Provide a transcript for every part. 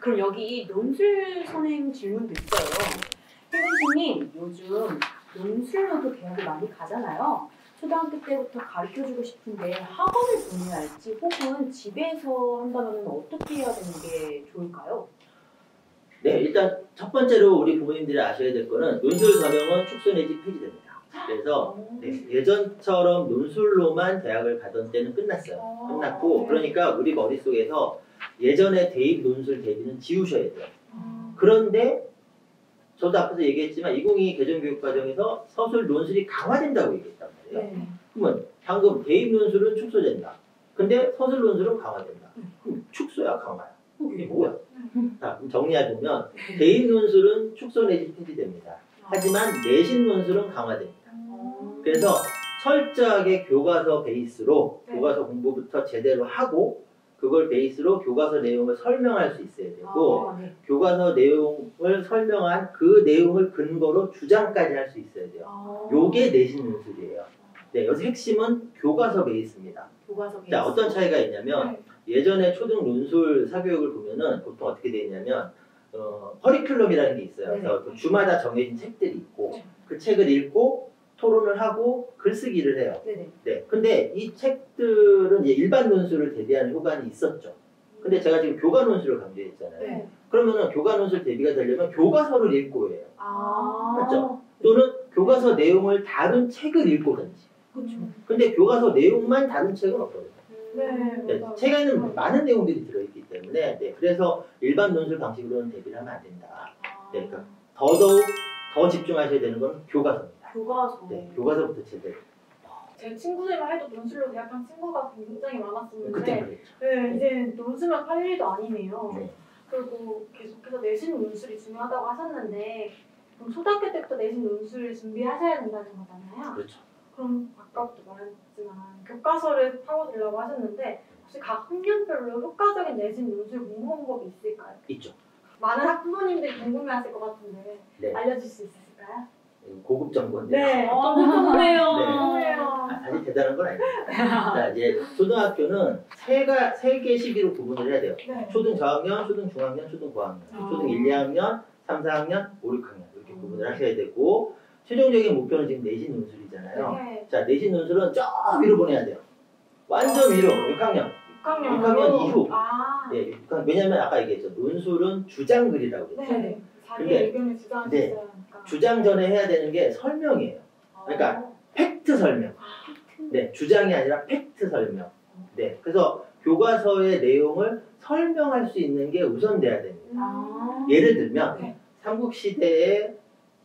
그럼 여기 논술 선행 질문도 있어요. 선생님, 요즘 논술로도 대학을 많이 가잖아요. 초등학교 때부터 가르쳐주고 싶은데 학원을 보내야 할지 혹은 집에서 한다면 어떻게 해야 되는 게 좋을까요? 네, 일단 첫 번째로 우리 부모님들이 아셔야 될 거는 논술 전형은 축소 내지 폐지됩니다. 그래서 예전처럼 논술로만 대학을 가던 때는 끝났어요. 끝났고 그러니까 우리 머릿속에서 예전에 대입 논술 대비는 지우셔야 돼요. 그런데 저도 앞에서 얘기했지만 2022 개정교육과정에서 서술 논술이 강화된다고 얘기했단 말이에요. 그러면 방금 대입 논술은 축소된다. 근데 서술 논술은 강화된다. 그럼 축소야 강화야? 이게 뭐야? 자, 그럼 정리해보면 대입 논술은 축소 내지 폐지됩니다. 하지만 내신 논술은 강화됩니다. 그래서 철저하게 교과서 베이스로 교과서 공부부터 제대로 하고 그걸 베이스로 교과서 내용을 설명할 수 있어야 되고 교과서 내용을 설명한 그 내용을 근거로 주장까지 할 수 있어야 돼요. 요게 내신 논술이에요. 네, 여기서 핵심은 교과서 베이스입니다. 교과서 베이스. 자, 어떤 차이가 있냐면 예전에 초등 논술 사교육을 보면은 보통 어떻게 되어 있냐면 커리큘럼이라는 게 있어요. 그래서 주마다 정해진 책들이 있고 그 책을 읽고 토론을 하고 글쓰기를 해요. 네. 근데 이 책들은 이제 일반 논술을 대비하는 효과는 있었죠. 근데 제가 지금 교과 논술을 강조했잖아요. 그러면은 교과 논술 대비가 되려면 교과서를 읽고 해요. 맞죠? 또는 교과서 내용을 다룬 책을 읽고든지. 근데 교과서 내용만 다룬 책은 없거든요. 네, 책에는 많은 내용들이 들어있기 때문에 그래서 일반 논술 방식으로는 대비를 하면 안 된다. 네, 그러니까 더더욱 더 집중하셔야 되는 건 교과서입니다. 교과서. 네, 교과서부터 제대로. 제 친구들만 해도 논술로 대학한 친구가 굉장히 많았었는데 그때 네, 이제 논술만 할 일도 아니네요. 네. 그리고 계속해서 내신 논술이 중요하다고 하셨는데 그럼 초등학교 때부터 내신 논술 준비하셔야 된다는 거잖아요. 그렇죠. 그럼 아까부터 말했지만 교과서를 파고들려고 하셨는데 혹시 각 학년별로 효과적인 내신 논술 공부 방법이 있을까요? 있죠. 많은 학부모님들이 궁금해하실 것 같은데 알려줄 수 있으실까요? 고급 정보인데. 네. 궁금해요. 사실 대단한 건 아닙니다. 자, 이제 초등학교는 세 개 시기로 구분을 해야 돼요. 초등 저학년, 초등 중학년, 초등 고학년. 초등 1, 2학년, 3, 4학년, 5, 6학년 이렇게 구분을 하셔야 되고 최종적인 목표는 지금 내신 논술이잖아요. 자, 내신 논술은 저 위로 보내야 돼요. 완전 위로 6학년. 6학년 이후. 네, 왜냐면 아까 얘기했죠. 논술은 주장글이라고 그랬죠. 자기 의견을 주장할 수 있어야 하니까. 주장 전에 해야 되는 게 설명이에요. 그러니까 팩트 설명. 네, 주장이 아니라 팩트 설명. 네, 그래서 교과서의 내용을 설명할 수 있는 게 우선돼야 됩니다. 예를 들면 삼국시대에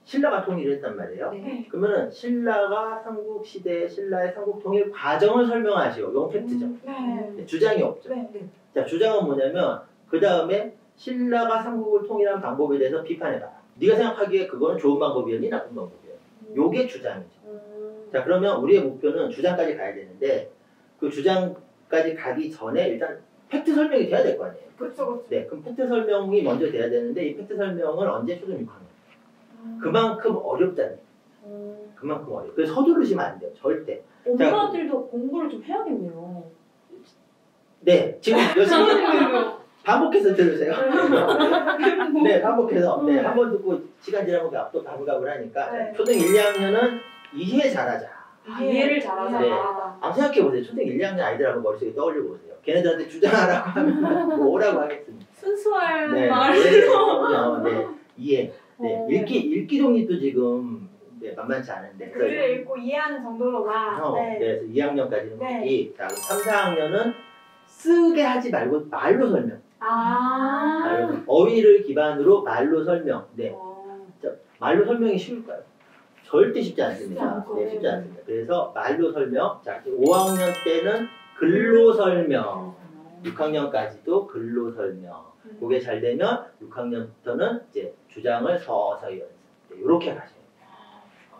신라가 통일을 했단 말이에요. 그러면은 신라가 삼국시대에 신라의 삼국통일 과정을 설명하시오. 이건 팩트죠. 네, 주장이 없죠. 자, 주장은 뭐냐면 그 다음에 신라가 삼국을 통일한 방법에 대해서 비판해봐라. 네가 생각하기에 그거는 좋은 방법이었니 나쁜 방법이었니? 요게 주장이죠. 자, 그러면 우리의 목표는 주장까지 가야 되는데 그 주장까지 가기 전에 일단 팩트 설명이 돼야 될 거 아니에요. 그렇죠. 네, 그럼 팩트 설명이 먼저 돼야 되는데 이 팩트 설명은 언제 초등 6학년? 그만큼 어렵다는 거예요. 그만큼 어려워요. 그래서 서두르시면 안 돼요. 절대. 엄마들도 공부를 좀 해야겠네요. 네, 지금 열심히 반복해서 들으세요. 네, 반복해서. 네, 한 번 듣고 시간 지나면 또 가물가물 하니까 초등 1, 2학년은 이해 잘하자. 이해를 잘하자. 네. 한번 생각해보세요. 초등 1, 2학년 아이들 한번 머릿속에 떠올려보세요. 걔네들한테 주장하라고 하면 뭐라고 하겠습니까? 순수한 말로. 네, 이해. 네, 읽기 독립도 지금 만만치 않은데. 글을 읽고 이해하는 정도로만. 네, 그래서 2학년까지는 거기. 자, 3, 4학년은 쓰게 하지 말고 말로 설명. 어휘를 기반으로 말로 설명. 네. 자, 말로 설명이 쉬울까요? 절대 쉽지 않습니다. 네, 쉽지 않습니다. 그래서 말로 설명. 자, 5학년 때는 글로 설명. 6학년까지도 글로 설명. 그게 잘 되면 6학년부터는 이제 주장을 서서히 연습. 네, 이렇게 가셔야 돼요.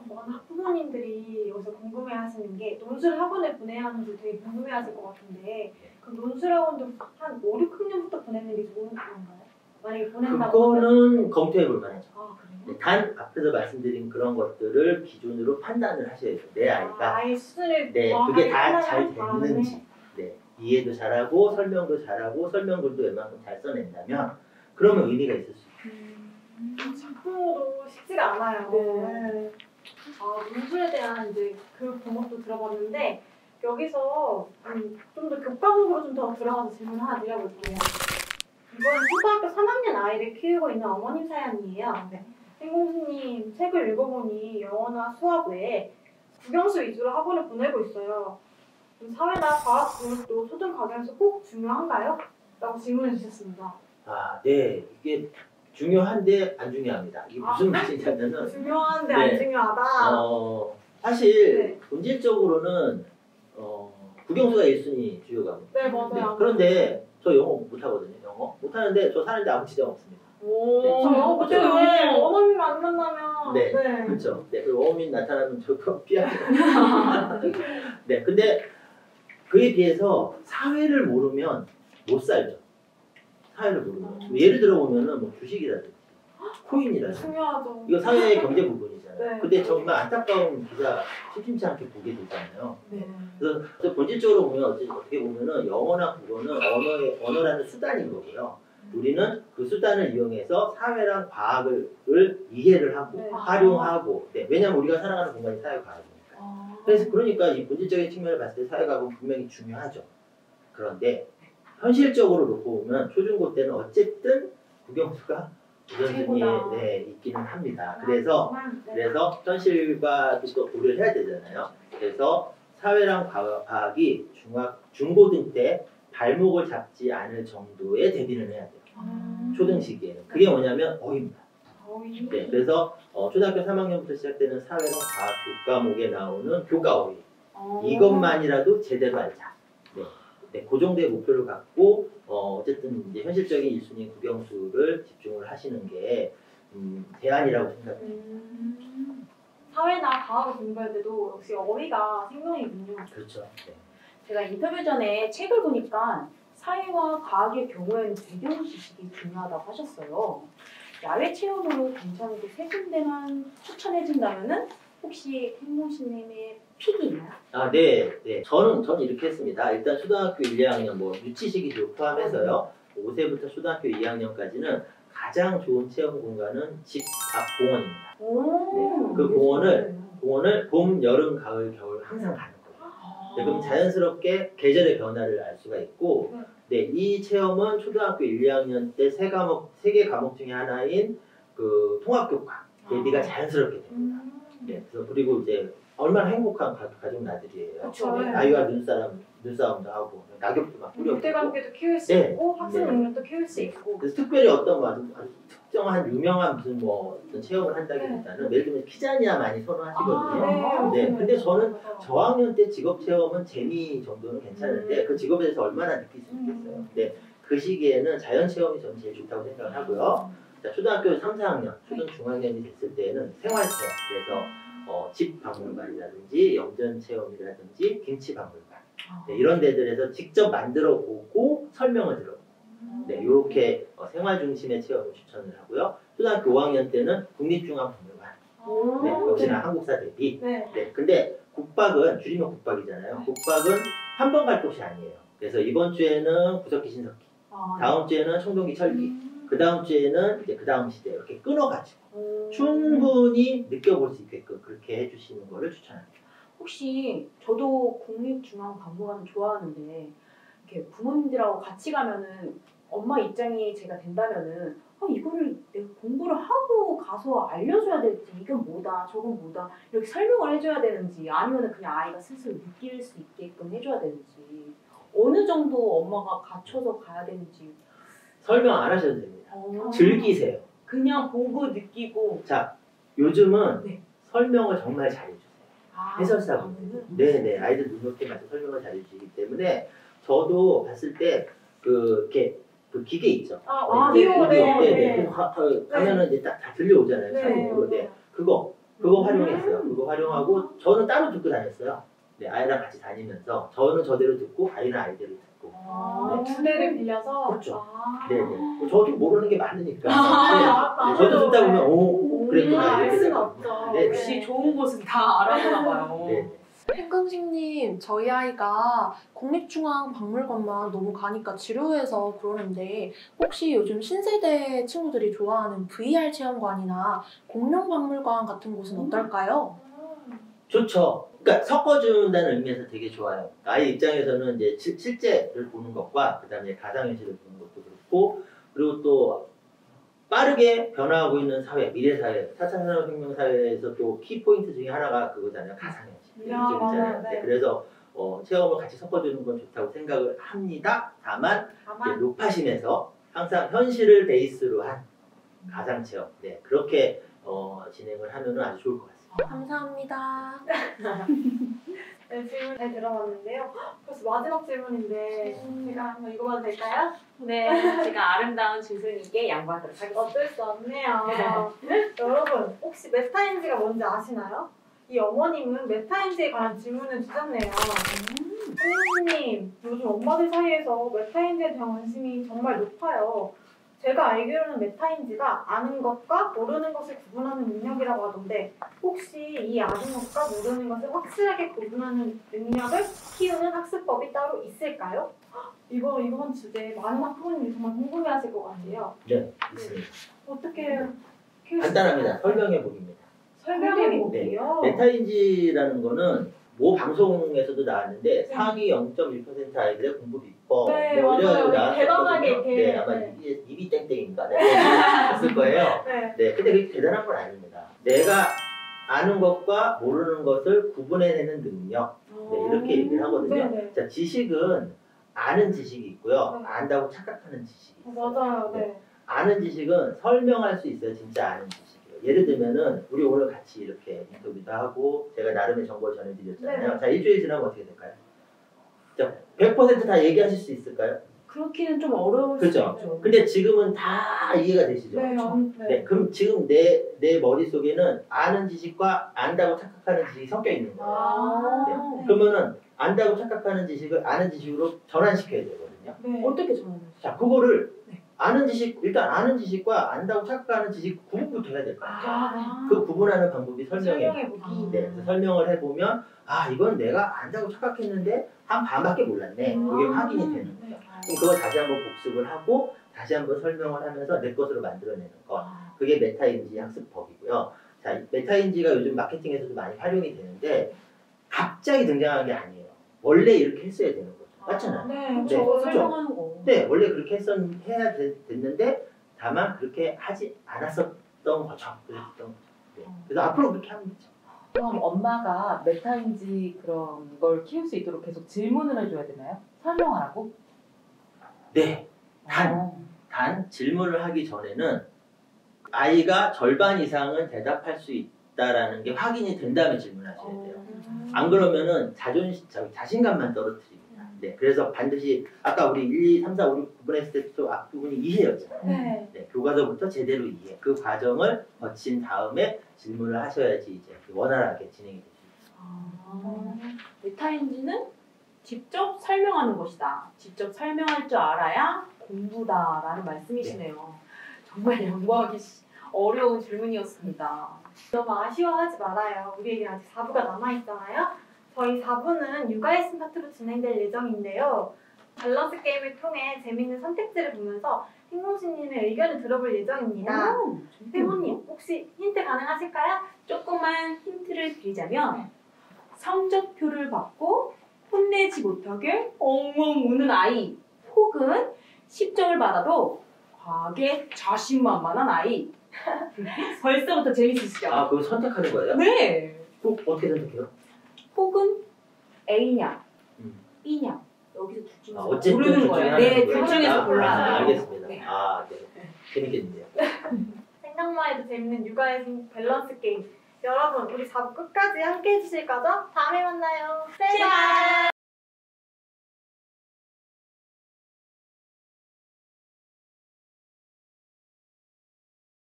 많은 학부모님들이 여기서 궁금해하시는 게 논술 학원에 보내야 하는지 되게 궁금해하실 것 같은데 그럼 논술 학원도 한 5, 6학년부터 보내는 게 좋은 건가요? 만약에 보낸다고 그거는 검토해 볼 만하죠. 그래요? 단 앞에서 말씀드린 그런 것들을 기준으로 판단을 하셔야 돼요. 내 아이가 아이 수준을 그게 다 잘 됐는지 이해도 잘하고 설명도 잘하고 설명글도 웬만큼 잘 써낸다면 그러면 의미가 있을 수 있어요. 작품도 쉽지가 않아요. 네. 논술에 대한 이제 교육 방법도 들어봤는데 여기서 좀 더 교과목으로 좀 더 들어가서 질문 하나 드려볼게요. 이번엔 초등학교 3학년 아이를 키우고 있는 어머님 사연이에요. 행공수님 책을 읽어보니 영어나 수학 외에 국영수 위주로 학원을 보내고 있어요. 사회나 과학 교육도 초등 과정에서 꼭 중요한가요? 라고 질문해 주셨습니다. 네. 이게 중요한데 안 중요합니다. 이게 무슨 말이냐면은 중요한데 네. 안 중요하다. 사실 네. 본질적으로는 국영수가 1순위 주요 과목. 네, 맞아요. 그런데 저 영어 못하거든요. 영어 못하는데 저 사는데 아무 지장 없습니다. 오, 네. 영어 그렇죠. 못해요. 어머님 안 만나면. 네. 그렇죠. 네. 그리고 어민 나타나면 저 그럼 피하죠. 네. 근데 그에 비해서 사회를 모르면 못 살죠. 사회를 모르면. 예를 들어 보면은 뭐 주식이라든지 코인이라든지 중요하죠. 이거 사회의 경제 부분이잖아요. 네. 근데 정말 안타까운 기사 심심치 않게 보게 되잖아요. 네. 그래서 본질적으로 보면 어떻게 보면은 영어나 국어는 언어라는 수단인 거고요. 우리는 그 수단을 이용해서 사회랑 과학을 이해를 하고 네. 활용하고 왜냐하면 우리가 살아가는 공간이 사회과학이니까. 그래서 그러니까 이 본질적인 측면을 봤을 때 사회과학은 분명히 중요하죠. 그런데 현실적으로 놓고 보면 초중고 때는 어쨌든 국영수가 우선순위에 있기는 합니다. 그래서 현실과 또 고려를 해야 되잖아요. 그래서 사회랑 과학이 중고등 때 발목을 잡지 않을 정도의 대비는 해야 돼요. 초등 시기에는. 그게 뭐냐면 어휘입니다. 네, 그래서 초등학교 3학년부터 시작되는 사회랑 과학 교과목에 나오는 교과 어휘. 이것만이라도 제대로 알자. 네, 그 정도의 목표를 갖고 어쨌든 이제 현실적인 1순위 국영수를 집중을 하시는 게 대안이라고 생각합니다. 사회나 과학을 공부할 때도 역시 어휘가 생명이군요. 그렇죠. 네. 제가 인터뷰 전에 책을 보니까 사회와 과학의 경우에는 배경 지식이 중요하다고 하셨어요. 야외 체험으로 괜찮은데 세 군데만 추천해준다면은 혹시 행모씨님의 픽이 있나요? 네. 저는 이렇게 했습니다. 일단 초등학교 1, 2학년 뭐 유치 시기도 포함해서요. 5세부터 초등학교 2학년까지는 가장 좋은 체험 공간은 집 앞 공원입니다. 네, 그 공원을 봄, 여름, 가을, 겨울 항상 가는 거예요. 네, 그럼 자연스럽게 계절의 변화를 알 수가 있고, 이 체험은 초등학교 1, 2학년 때 세 개 과목 중에 하나인 그 통합교과 대비가 자연스럽게 됩니다. 네, 그래서 그리고 이제 얼마나 행복한 가족 나들이에요. 그렇죠. 네, 아이와 눈싸움도 하고 낙엽도 막 뿌려보고. 유대관계도 키울 수 네. 있고 학습 능력도 키울 수 있고. 그래서 특별히 어떤 아주 특정한 유명한 무슨 어떤 체험을 한다기보다는 예를 들면 피자니아 많이 선호하시거든요. 네. 근데 저는 저학년 때 직업 체험은 재미 정도는 괜찮은데 그 직업에 대해서 얼마나 느낄 수 있겠어요. 근데 그 시기에는 자연 체험이 저는 제일 좋다고 생각을 하고요. 자, 초등학교 3, 4학년, 초등 중학년이 됐을 때는 생활 체험. 그래서 집 박물관이라든지 영전 체험이라든지 김치 박물관 이런 데들에서 직접 만들어 보고 설명을 들어보고 이렇게 생활 중심의 체험을 추천을 하고요. 초등학교 5학년 때는 국립중앙박물관 역시나 한국사 대비. 근데 국박은 줄이면 국박이잖아요. 국박은 한 번 갈 곳이 아니에요. 그래서 이번 주에는 구석기 신석기, 다음 주에는 청동기 철기, 그 다음 주에는 이제 그 다음 시대 이렇게 끊어가지고 충분히 느껴볼 수 있게끔 그렇게 해주시는 거를 추천합니다. 혹시 저도 국립중앙박물관을 좋아하는데 이렇게 부모님들하고 같이 가면은 엄마 입장이 제가 된다면은 이거를 내가 공부를 하고 가서 알려줘야 될지 이건 뭐다 저건 뭐다 이렇게 설명을 해줘야 되는지 아니면은 그냥 아이가 스스로 느낄 수 있게끔 해줘야 되는지 어느 정도 엄마가 갖춰서 가야 되는지 설명 안 하셔도 됩니다. 즐기세요. 그냥 보고 느끼고. 자, 요즘은 설명을 정말 잘해주세요. 해설사분들. 네네, 아이들 눈높이에 맞춰 설명을 잘해주시기 때문에 저도 봤을 때 그 기계 있죠. 오디오. 하면은 이제 다 들려오잖아요. 자동으로. 그거 활용했어요. 그거 활용하고 저는 따로 듣고 다녔어요. 네, 아이랑 같이 다니면서 저는 저대로 듣고 아이는 아이대로 듣고. 두 대를 빌려서. 그렇죠. 네네. 저도 모르는 게 많으니까. 저도 듣다 보면 그랬구나. 알 수는 없죠. 역시 좋은 곳은 다 알아보나 봐요. 네. 행금식님, 저희 아이가 국립중앙박물관만 너무 가니까 지루해서 그러는데 혹시 요즘 신세대 친구들이 좋아하는 VR 체험관이나 공룡박물관 같은 곳은 어떨까요? 좋죠. 그러니까 섞어준다는 의미에서 되게 좋아요. 아이 입장에서는 이제 실제를 보는 것과 그다음에 가상현실을 보는 것도 그렇고, 그리고 또 빠르게 변화하고 있는 사회, 미래 사회, 4차 산업혁명 사회에서 또 키포인트 중에 하나가 그거잖아요. 가상현실. 야, 맞아요. 네. 그래서 체험을 같이 섞어주는 건 좋다고 생각을 합니다. 다만 이제 높아심에서 항상 현실을 베이스로 한 가상체험, 네, 그렇게 진행을 하면 아주 좋을 것 같습니다. 감사합니다. 네, 질문 잘 들어봤는데요. 벌써 마지막 질문인데 제가 한번 읽어봐도 될까요? 네, 제가 아름다운 준수님께 양보하도록 하겠습니다. 어쩔 수 없네요. 여러분, 혹시 메타인지가 뭔지 아시나요? 이 어머님은 메타인지에 관한 질문을 주셨네요. 선생님, 요즘 엄마들 사이에서 메타인지에 대한 관심이 정말 높아요. 제가 알기로는 메타인지가 아는 것과 모르는 것을 구분하는 능력이라고 하던데 혹시 이 아는 것과 모르는 것을 확실하게 구분하는 능력을 키우는 학습법이 따로 있을까요? 이번 주제 많은 학부모님이 정말 궁금해하실 것 같아요. 네, 있습니다. 어떻게 키우실까요? 간단합니다. 설명해 보기입니다. 설명해 볼게요. 메타인지라는 거는 모 방송에서도 나왔는데 상위 0.1% 아이들의 공부 비법 네, 뭐 맞아요. 이래가지고 대단하게 나왔거든요. 이렇게. 네, 아마 네. 입이 땡땡인가 했을 거예요. 네. 네, 근데 그게 대단한 건 아닙니다. 내가 아는 것과 모르는 것을 구분해내는 능력, 네, 이렇게 얘기를 하거든요. 네네. 자, 지식은 아는 지식이 있고요, 네. 안다고 착각하는 지식이 있어요. 맞아요. 네. 아는 지식은 설명할 수 있어요. 진짜 아는 지식이요. 예를 들면은 우리 오늘 같이 이렇게 인터뷰도 하고 제가 나름의 정보를 전해드렸잖아요. 네네. 자, 일주일 지나면 어떻게 될까요? 자, 100%다 얘기하실 수 있을까요? 그렇기는 좀 어려울 그렇죠. 수 있죠. 근데 지금은 다 이해가 되시죠? 네. 네, 네. 그럼 지금 내 머릿속에는 아는 지식과 안다고 착각하는 지식이 섞여 있는 거예요. 아. 그러면은 안다고 착각하는 지식을 아는 지식으로 전환시켜야 되거든요. 네. 어떻게 전환하죠? 자, 그거를 네. 아는 지식, 일단 아는 지식과 안다고 착각하는 지식 구분부터 해야 될 거예요. 아, 그 구분하는 방법이 설명해. 보기. 네, 그래서 설명을 해보면 아, 이건 내가 안다고 착각했는데 한 반밖에 몰랐네. 그게 확인이 되는 거예요. 그럼 그걸 다시 한번 복습을 하고 다시 한번 설명을 하면서 내 것으로 만들어내는 것. 그게 메타인지 학습법이고요. 자, 메타인지가 요즘 마케팅에서도 많이 활용이 되는데 갑자기 등장한 게 아니에요. 원래 이렇게 했어야 되는 거죠. 맞잖아요. 네. 네, 저거 그렇죠. 설명하는 거. 네, 원래 그렇게 해야 됐는데 다만 그렇게 하지 않았었던 거죠. 그랬던 거죠. 네. 그래서 앞으로 그렇게 하면 되죠. 그럼 엄마가 메타인지 그런 걸 키울 수 있도록 계속 질문을 해줘야 되나요? 설명하라고? 네. 단 질문을 하기 전에는 아이가 절반 이상은 대답할 수 있다라는 게 확인이 된 다음에 질문하셔야 돼요. 안 그러면은 자신감만 떨어뜨립니다. 네, 그래서 반드시 아까 우리 1, 2, 3, 4, 5, 6 구분했을 때부터 앞부분이 이해였잖아요. 네. 네, 교과서부터 제대로 이해. 그 과정을 거친 다음에 질문을 하셔야지 이제 원활하게 진행이 되죠. 메타인지는 직접 설명하는 것이다. 직접 설명할 줄 알아야 공부다라는 말씀이시네요. 정말 양보하기 어려운 질문이었습니다. 너무 아쉬워하지 말아요. 우리에게 아직 4부가 남아있잖아요. 저희 4부는 육아레슨 파트로 진행될 예정인데요. 밸런스 게임을 통해 재밌는 선택지를 보면서 행동신님의 의견을 들어볼 예정입니다. 행동님, 혹시 힌트 가능하실까요? 조금만 힌트를 드리자면 성적표를 받고 혼내지 못하게 엉엉 우는 아이 혹은 10점을 받아도 과하게 자신만만한 아이. 벌써부터 재밌으시죠? 아, 그거 선택하는 거예요? 네. 꼭 어떻게 선택해요? 혹은 A냐, 음. B냐. 여기서 둘 중에서 어쨌든 고르는 둘 거예요. 중에 네, 하나는 둘 거예요. 중에서 골라요. 알겠습니다. 네. 아, 네. 재밌겠는데요. 생각만 해도 재밌는 육아레슨 밸런스 게임. 여러분, 우리 4부 끝까지 함께 해주실 거죠? 다음에 만나요. 제발.